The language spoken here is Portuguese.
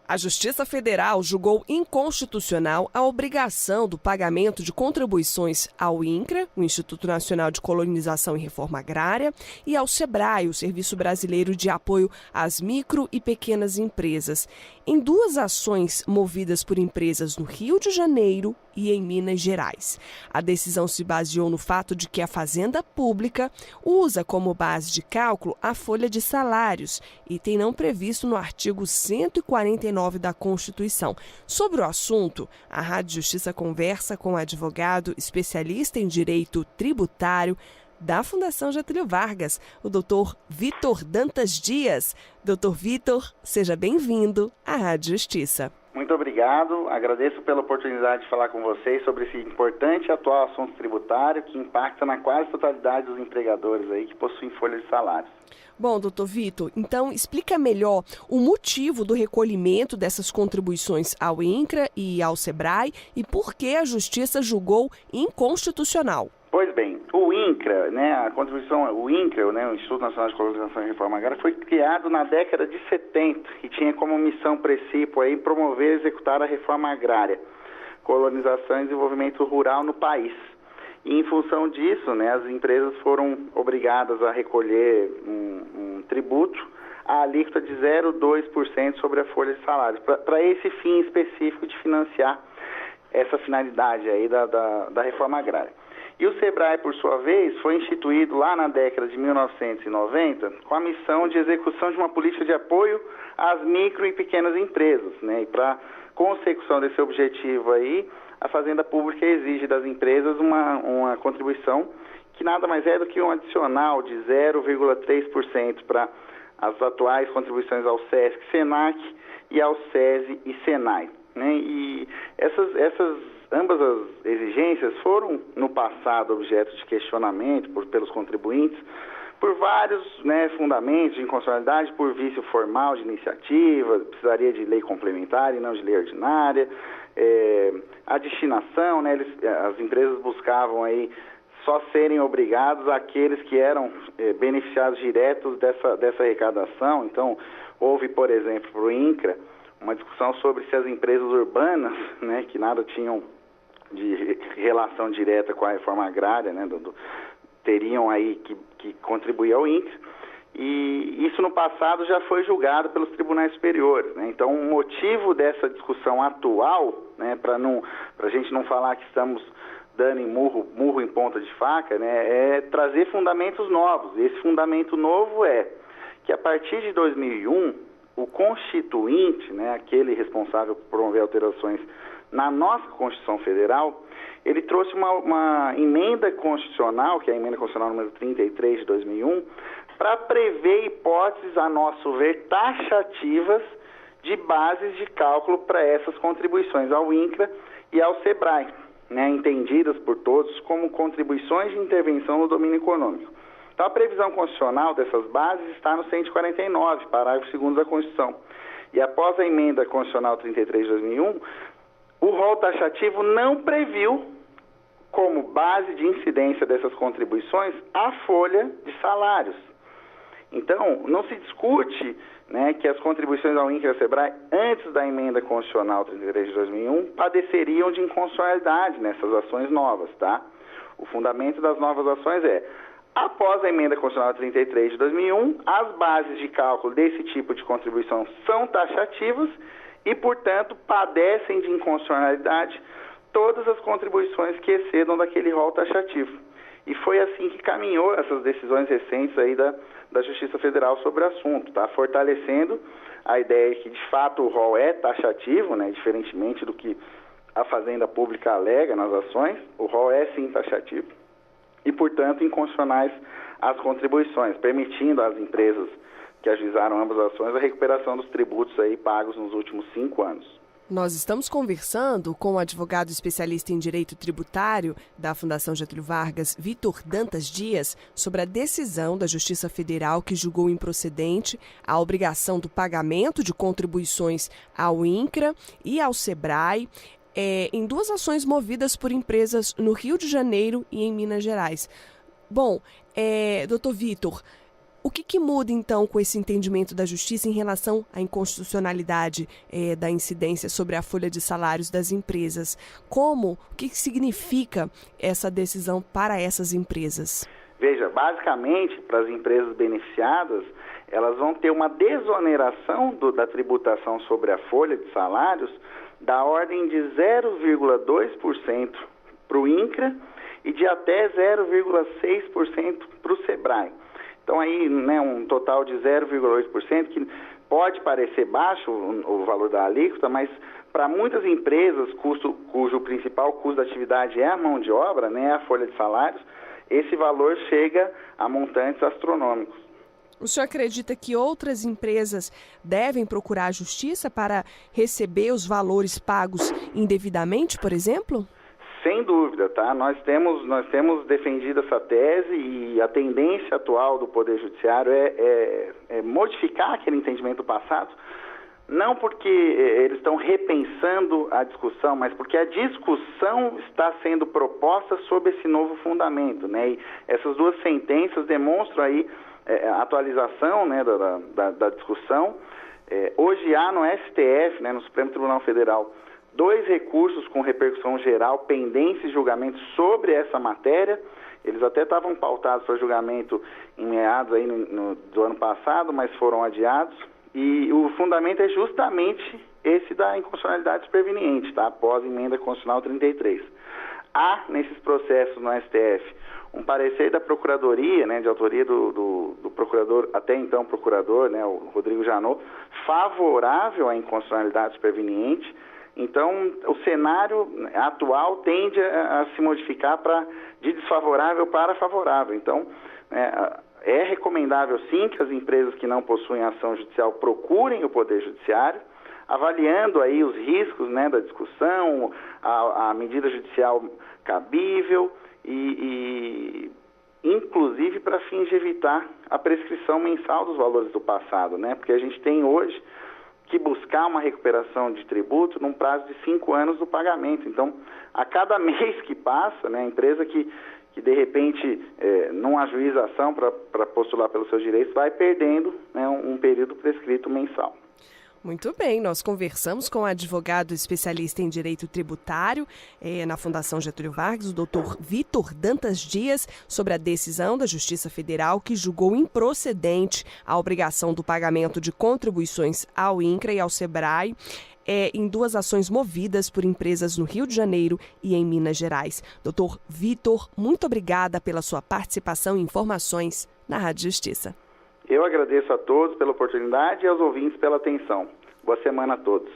A Justiça Federal julgou inconstitucional a obrigação do pagamento de contribuições ao INCRA, o Instituto Nacional de Colonização e Reforma Agrária, e ao SEBRAE, o Serviço Brasileiro de Apoio às Micro e Pequenas Empresas, em duas ações movidas por empresas no Rio de Janeiro e em Minas Gerais. A decisão se baseou no fato de que a Fazenda Pública usa como base de cálculo a folha de salários, item não previsto no artigo 149 da Constituição. Sobre o assunto, a Rádio Justiça conversa com o advogado especialista em direito tributário da Fundação Getúlio Vargas, o Dr. Vitor Dantas Dias. Dr. Vitor, seja bem-vindo à Rádio Justiça. Muito obrigado, agradeço pela oportunidade de falar com vocês sobre esse importante e atual assunto tributário que impacta na quase totalidade dos empregadores aí que possuem folha de salários. Bom, doutor Vitor, então explica melhor o motivo do recolhimento dessas contribuições ao INCRA e ao SEBRAE e por que a Justiça julgou inconstitucional. Pois bem, o INCRA, o INCRA, o Instituto Nacional de Colonização e Reforma Agrária, foi criado na década de 70 e tinha como missão princípio aí promover e executar a reforma agrária, colonização e desenvolvimento rural no país. E em função disso, as empresas foram obrigadas a recolher um tributo à alíquota de 0,2% sobre a folha de salários, para esse fim específico de financiar essa finalidade aí da reforma agrária. E o SEBRAE, por sua vez, foi instituído lá na década de 1990 com a missão de execução de uma política de apoio às micro e pequenas empresas, E para consecução desse objetivo aí, a Fazenda Pública exige das empresas uma contribuição que nada mais é do que um adicional de 0,3% para as atuais contribuições ao SESC, SENAC e ao SESI e SENAI. E ambas as exigências foram, no passado, objeto de questionamento pelos contribuintes, por vários fundamentos de inconstitucionalidade, por vício formal de iniciativa, precisaria de lei complementar e não de lei ordinária, a destinação, as empresas buscavam aí só serem obrigados aqueles que eram beneficiados diretos dessa arrecadação. Então, houve, por exemplo, para o INCRA, uma discussão sobre se as empresas urbanas, que nada tinham de relação direta com a reforma agrária, teriam aí que contribuir ao INCRA, e isso no passado já foi julgado pelos tribunais superiores. Então, o motivo dessa discussão atual, para a gente não falar que estamos dando em murro em ponta de faca, é trazer fundamentos novos. Esse fundamento novo é que a partir de 2001, o constituinte, aquele responsável por promover alterações na nossa Constituição Federal, ele trouxe uma emenda constitucional, que é a emenda constitucional número 33 de 2001, para prever hipóteses, a nosso ver, taxativas de bases de cálculo para essas contribuições ao INCRA e ao SEBRAE, entendidas por todos como contribuições de intervenção no domínio econômico. Então, a previsão constitucional dessas bases está no 149, parágrafo 2º da Constituição. E após a emenda constitucional 33 de 2001, o rol taxativo não previu como base de incidência dessas contribuições a folha de salários. Então, não se discute que as contribuições ao INCRA e ao SEBRAE, antes da emenda constitucional 33 de 2001, padeceriam de inconstitucionalidade nessas ações novas, O fundamento das novas ações é: após a emenda constitucional 33 de 2001, as bases de cálculo desse tipo de contribuição são taxativas e, portanto, padecem de inconstitucionalidade todas as contribuições que excedam daquele rol taxativo. E foi assim que caminhou essas decisões recentes aí da Justiça Federal sobre o assunto, fortalecendo a ideia que, de fato, o rol é taxativo, diferentemente do que a Fazenda Pública alega nas ações, o rol é sim taxativo. E, portanto, inconstitucionais as contribuições, permitindo às empresas que ajuizaram ambas as ações a recuperação dos tributos aí pagos nos últimos 5 anos. Nós estamos conversando com o advogado especialista em direito tributário da Fundação Getúlio Vargas, Vitor Dantas Dias, sobre a decisão da Justiça Federal que julgou improcedente a obrigação do pagamento de contribuições ao INCRA e ao SEBRAE, em duas ações movidas por empresas no Rio de Janeiro e em Minas Gerais. Bom, doutor Vitor, O que muda, então, com esse entendimento da Justiça em relação à inconstitucionalidade da incidência sobre a folha de salários das empresas? O que significa essa decisão para essas empresas? Veja, basicamente, para as empresas beneficiadas, elas vão ter uma desoneração da tributação sobre a folha de salários da ordem de 0,2% para o INCRA e de até 0,6% para o SEBRAE. Então aí, né, um total de 0,8%, que pode parecer baixo o valor da alíquota, mas para muitas empresas cujo principal custo da atividade é a mão de obra, né, a folha de salários, esse valor chega a montantes astronômicos. O senhor acredita que outras empresas devem procurar a justiça para receber os valores pagos indevidamente, por exemplo? Sem dúvida, tá? Nós temos defendido essa tese e a tendência atual do Poder Judiciário é modificar aquele entendimento passado, não porque eles estão repensando a discussão, mas porque a discussão está sendo proposta sob esse novo fundamento, né? E essas duas sentenças demonstram aí a atualização, né, da discussão. Hoje há no STF, né, no Supremo Tribunal Federal, 2 recursos com repercussão geral pendentes de julgamento sobre essa matéria. Eles até estavam pautados para julgamento em meados aí do ano passado, mas foram adiados. E o fundamento é justamente esse da inconstitucionalidade superveniente, tá? Após a emenda constitucional 33. Há, nesses processos no STF, um parecer da Procuradoria, né, de autoria do procurador, até então procurador, né, o Rodrigo Janot, favorável à inconstitucionalidade superveniente. Então, o cenário atual tende a se modificar de desfavorável para favorável. Então, é recomendável, sim, que as empresas que não possuem ação judicial procurem o Poder Judiciário, avaliando aí os riscos, né, da discussão, a medida judicial cabível e inclusive para fins de evitar a prescrição mensal dos valores do passado, né? Porque a gente tem hoje que buscar uma recuperação de tributo num prazo de 5 anos do pagamento. Então, a cada mês que passa, né, a empresa que de repente não ajuiza a ação para postular pelos seus direitos, vai perdendo, né, um período prescrito mensal. Muito bem, nós conversamos com o advogado especialista em direito tributário na Fundação Getúlio Vargas, o doutor Vitor Dantas Dias, sobre a decisão da Justiça Federal que julgou improcedente a obrigação do pagamento de contribuições ao INCRA e ao SEBRAE em 2 ações movidas por empresas no Rio de Janeiro e em Minas Gerais. Doutor Vitor, muito obrigada pela sua participação e informações na Rádio Justiça. Eu agradeço a todos pela oportunidade e aos ouvintes pela atenção. Boa semana a todos.